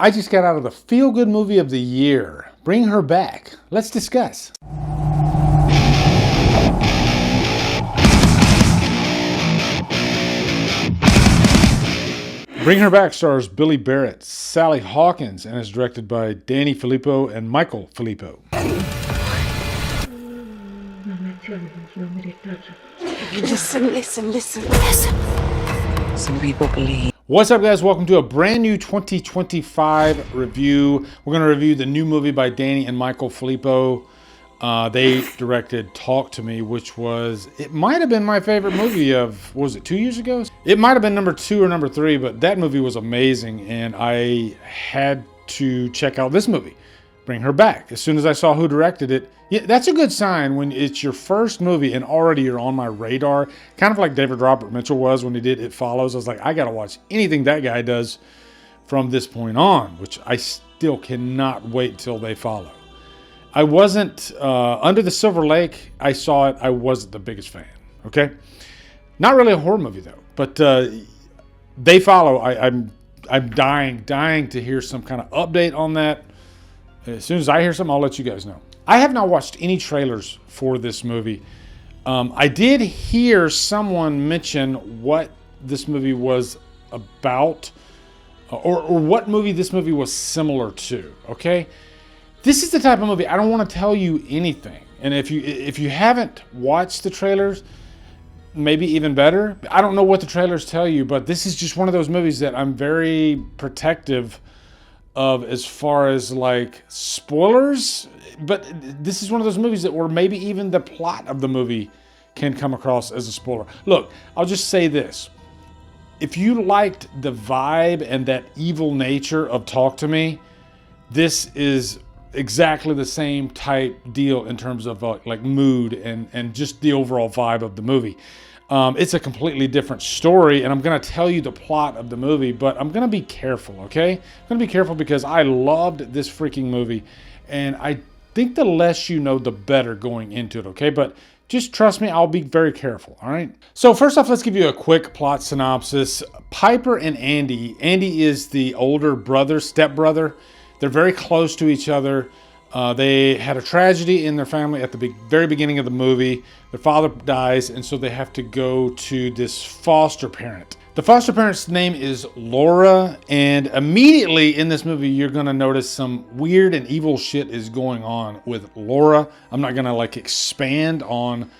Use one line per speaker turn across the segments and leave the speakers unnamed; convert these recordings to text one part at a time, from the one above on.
I just got out of the feel-good movie of the year. Bring Her Back. Let's discuss. Bring Her Back stars Billy Barrett, Sally Hawkins, and is directed by Danny Philippou and Michael Philippou.
Listen. Some people believe.
What's up, guys? Welcome to a brand new 2025 review. We're going to review the new movie by Danny and Michael Philippou. They directed Talk to Me, which was, it might have been my favorite movie of, was it 2 years ago? It might have been number 2 or number 3, but that movie was amazing, and I had to check out this movie, Bring Her Back. As soon as I saw who directed it, yeah, that's a good sign when it's your first movie and already you're on my radar. Kind of like David Robert Mitchell was when he did It Follows. I was like, I got to watch anything that guy does from this point on, which I still cannot wait till they follow. I wasn't, Under the Silver Lake, I saw it, I wasn't the biggest fan, okay? Not really a horror movie though, but They Follow, I'm dying to hear some kind of update on that. As soon as I hear something, I'll let you guys know. I have not watched any trailers for this movie. I did hear someone mention what this movie was about, or what movie this movie was similar to, okay? This is the type of movie, I don't want to tell you anything. And if you haven't watched the trailers, maybe even better. I don't know what the trailers tell you, but this is just one of those movies that I'm very protective of as far as like spoilers. But this is one of those movies that where maybe even the plot of the movie can come across as a spoiler. Look, I'll just say this. If you liked the vibe and that evil nature of Talk to Me, this is exactly the same type deal in terms of like mood and just the overall vibe of the movie. It's a completely different story, and I'm going to tell you the plot of the movie, but I'm going to be careful, okay? I'm going to be careful because I loved this freaking movie, and I think the less you know, the better going into it, okay? But just trust me, I'll be very careful, all right? So first off, let's give you a quick plot synopsis. Piper and Andy. Andy is the older brother, stepbrother. They're very close to each other. They had a tragedy in their family at the very beginning of the movie. Their father dies, and so they have to go to this foster parent. The foster parent's name is Laura, and immediately in this movie, you're going to notice some weird and evil shit is going on with Laura. I'm not going to like expand on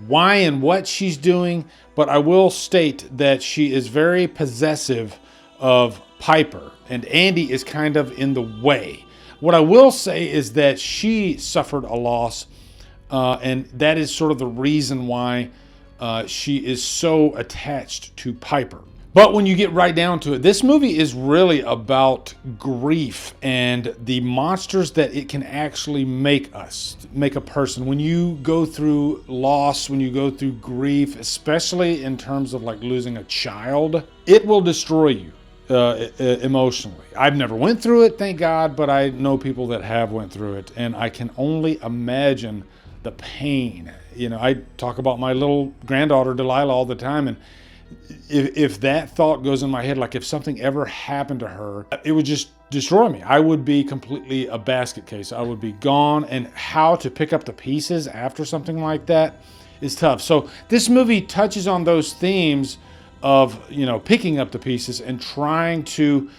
why and what she's doing, but I will state that she is very possessive of Piper, and Andy is kind of in the way. What I will say is that she suffered a loss, and that is sort of the reason why she is so attached to Piper. But when you get right down to it, this movie is really about grief and the monsters that it can actually make a person. When you go through loss, when you go through grief, especially in terms of like losing a child, it will destroy you. Emotionally. I've never went through it, thank God, but I know people that have went through it, and I can only imagine the pain. You know, I talk about my little granddaughter Delilah all the time, and if that thought goes in my head, like if something ever happened to her, it would just destroy me. I would be completely a basket case. I would be gone, and how to pick up the pieces after something like that is tough. So this movie touches on those themes of, you know, picking up the pieces and trying to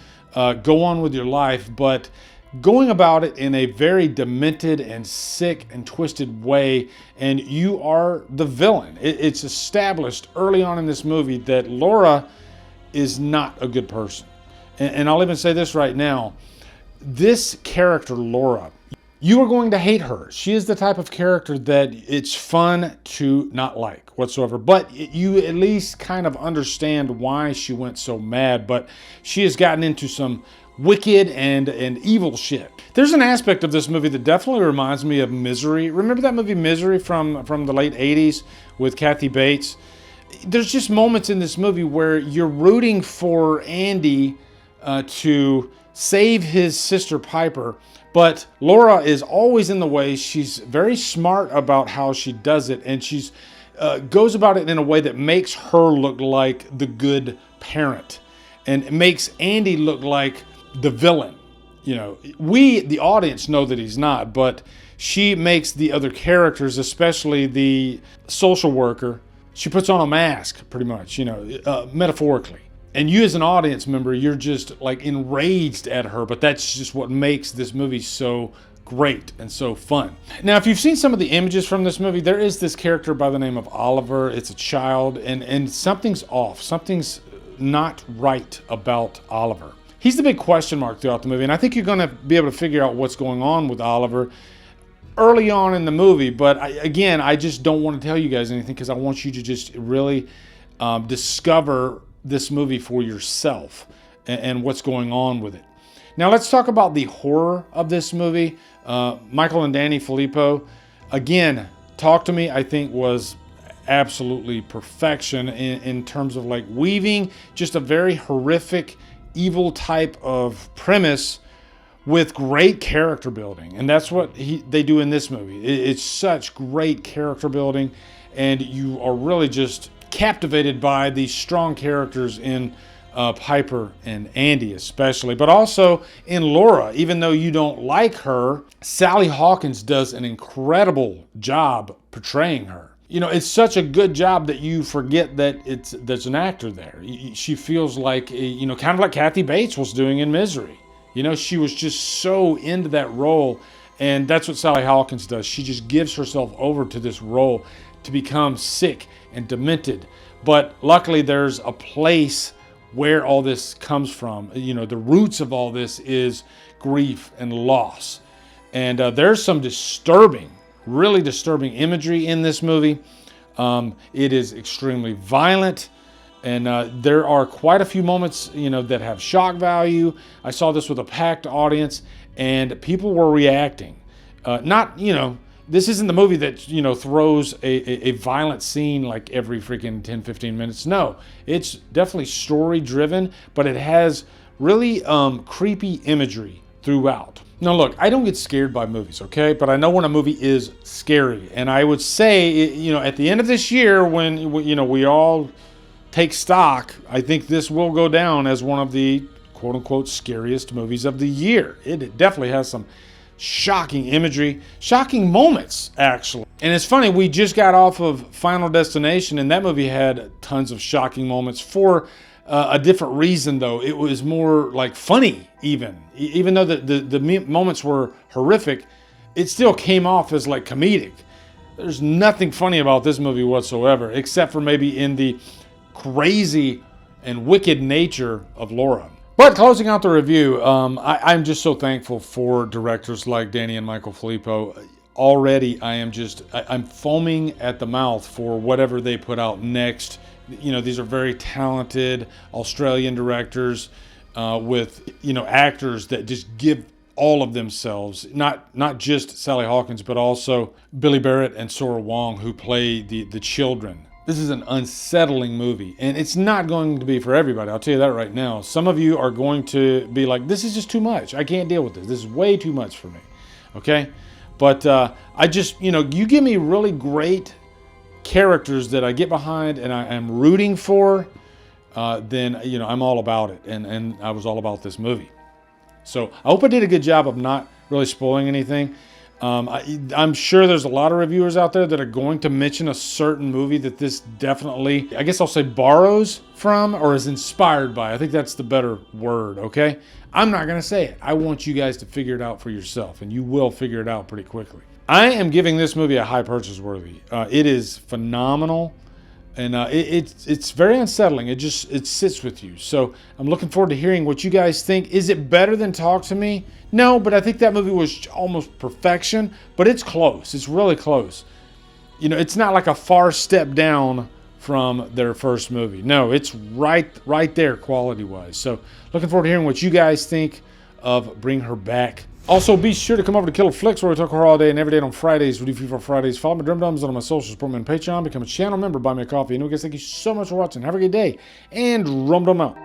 go on with your life, but going about it in a very demented and sick and twisted way, and you are the villain. It's established early on in this movie that Laura is not a good person. And I'll even say this right now. This character, Laura, you are going to hate her. She is the type of character that it's fun to not like whatsoever. But you at least kind of understand why she went so mad. But she has gotten into some wicked and evil shit. There's an aspect of this movie that definitely reminds me of Misery. Remember that movie Misery from the late 80s with Kathy Bates? There's just moments in this movie where you're rooting for Andy to save his sister Piper, but Laura is always in the way. She's very smart about how she does it, and she's goes about it in a way that makes her look like the good parent and makes Andy look like the villain. You know, we, the audience, know that he's not, but she makes the other characters, especially the social worker, she puts on a mask, pretty much, you know, metaphorically. And you as an audience member, you're just like enraged at her, but that's just what makes this movie so great and so fun. Now, if you've seen some of the images from this movie, there is this character by the name of Oliver. It's a child, and something's off. Something's not right about Oliver. He's the big question mark throughout the movie, and I think you're going to be able to figure out what's going on with Oliver early on in the movie. But again, I just don't want to tell you guys anything because I want you to just really discover this movie for yourself and what's going on with it. Now let's talk about the horror of this movie. Michael and Danny Philippou, again, Talk to Me, I think was absolutely perfection in terms of like weaving just a very horrific, evil type of premise with great character building. And that's what they do in this movie. It's such great character building, and you are really just captivated by these strong characters in Piper and Andy especially, but also in Laura. Even though you don't like her, Sally Hawkins does an incredible job portraying her. You know, it's such a good job that you forget that there's an actor there. She feels like, you know, kind of like Kathy Bates was doing in Misery. You know, she was just so into that role, and that's what Sally Hawkins does. She just gives herself over to this role to become sick and demented. But luckily there's a place where all this comes from. You know, the roots of all this is grief and loss. And there's some disturbing, really disturbing imagery in this movie. It is extremely violent. And there are quite a few moments, you know, that have shock value. I saw this with a packed audience, and people were reacting. Not, you know, this isn't the movie that, you know, throws a violent scene like every freaking 10, 15 minutes. No, it's definitely story driven, but it has really creepy imagery throughout. Now look, I don't get scared by movies, okay? But I know when a movie is scary. And I would say, you know, at the end of this year, when, you know, we all take stock, I think this will go down as one of the quote unquote scariest movies of the year. It definitely has some shocking imagery, shocking moments, actually. And it's funny, we just got off of Final Destination, and that movie had tons of shocking moments for a different reason, though. It was more like funny, even though the moments were horrific, it still came off as like comedic. There's nothing funny about this movie whatsoever, except for maybe in the crazy and wicked nature of Laura. But closing out the review, I'm just so thankful for directors like Danny and Michael Philippou. Already, I'm foaming at the mouth for whatever they put out next. You know, these are very talented Australian directors with, you know, actors that just give all of themselves. Not just Sally Hawkins, but also Billy Barrett and Sora Wong, who play the children. This is an unsettling movie, and it's not going to be for everybody. I'll tell you that right now. Some of you are going to be like, this is just too much. I can't deal with this. This is way too much for me, okay? But I just, you know, you give me really great characters that I get behind and I am rooting for, then, you know, I'm all about it. And I was all about this movie. So I hope I did a good job of not really spoiling anything. I'm sure there's a lot of reviewers out there that are going to mention a certain movie that this definitely, I guess I'll say, borrows from or is inspired by. I think that's the better word, okay? I'm not going to say it. I want you guys to figure it out for yourself, and you will figure it out pretty quickly. I am giving this movie a high purchase worthy. It is phenomenal, and it's very unsettling. It sits with you. So I'm looking forward to hearing what you guys think. Is it better than Talk to Me? No, but I think that movie was almost perfection, but it's close. It's really close. You know, it's not like a far step down from their first movie. No, it's right there quality-wise. So looking forward to hearing what you guys think of Bring Her Back. Also, be sure to come over to Killer Flicks, where we talk horror all day and every day on Fridays. We do FIFA Fridays. Follow my Drumdums on my social, support me on Patreon, become a channel member, buy me a coffee. And we guys, thank you so much for watching. Have a good day, and Drumdum out.